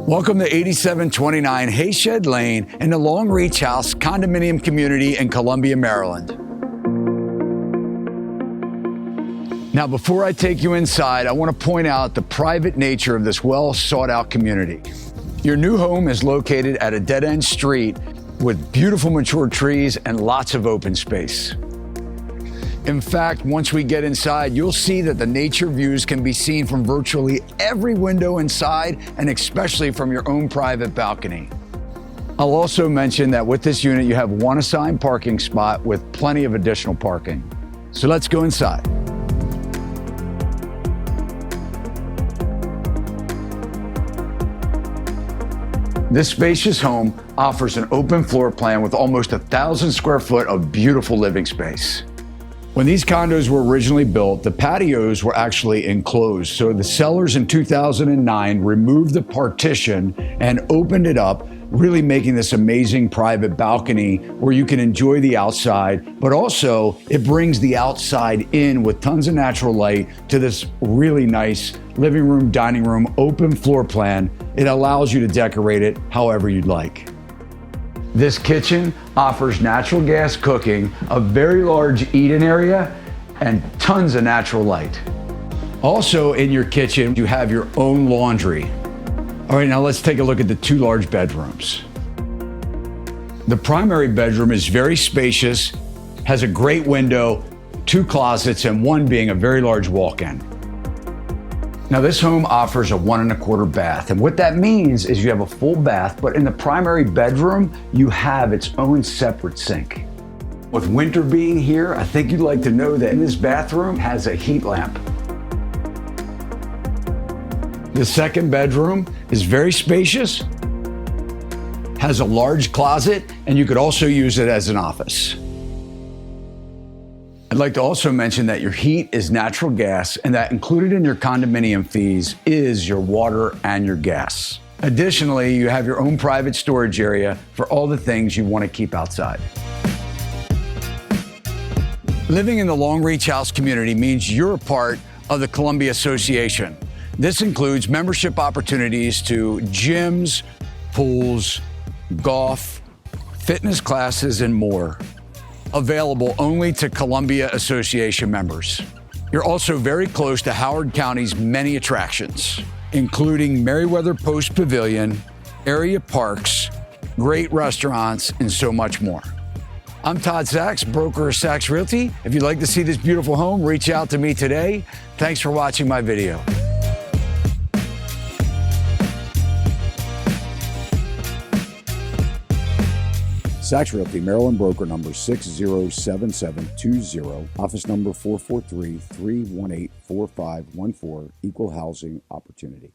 Welcome to 8729 Hayshed Lane in the Long Reach House condominium community in Columbia, Maryland. Now, before I take you inside, I want to point out the private nature of this well sought out community. Your new home is located at a dead-end street with beautiful mature trees and lots of open space. In fact, once we get inside, you'll see that the nature views can be seen from virtually every window inside, and especially from your own private balcony. I'll also mention that with this unit, you have one assigned parking spot with plenty of additional parking. So let's go inside. This spacious home offers an open floor plan with almost 1,000 square foot of beautiful living space. When these condos were originally built, the patios were actually enclosed. So the sellers in 2009 removed the partition and opened it up, really making this amazing private balcony where you can enjoy the outside, but also it brings the outside in with tons of natural light to this really nice living room, dining room, open floor plan. It allows you to decorate it however you'd like. This kitchen offers natural gas cooking, a very large eat-in area, and tons of natural light. Also in your kitchen, you have your own laundry. All right, now let's take a look at the two large bedrooms. The primary bedroom is very spacious, has a great window, two closets, and one being a very large walk-in. Now this home offers a 1 1/4 bath, and what that means is you have a full bath, but in the primary bedroom, you have its own separate sink. With winter being here, I think you'd like to know that this bathroom has a heat lamp. The second bedroom is very spacious, has a large closet, and you could also use it as an office. I'd like to also mention that your heat is natural gas and that included in your condominium fees is your water and your gas. Additionally, you have your own private storage area for all the things you want to keep outside. Living in the Long Reach House community means you're a part of the Columbia Association. This includes membership opportunities to gyms, pools, golf, fitness classes, and more. Available only to Columbia Association members. You're also very close to Howard County's many attractions, including Meriwether Post Pavilion, area parks, great restaurants, and so much more. I'm Todd Sachs, broker of Sachs Realty. If you'd like to see this beautiful home, reach out to me today. Thanks for watching my video. Sachs Realty, Maryland broker number 607720, office number 443-318-4514, equal housing opportunity.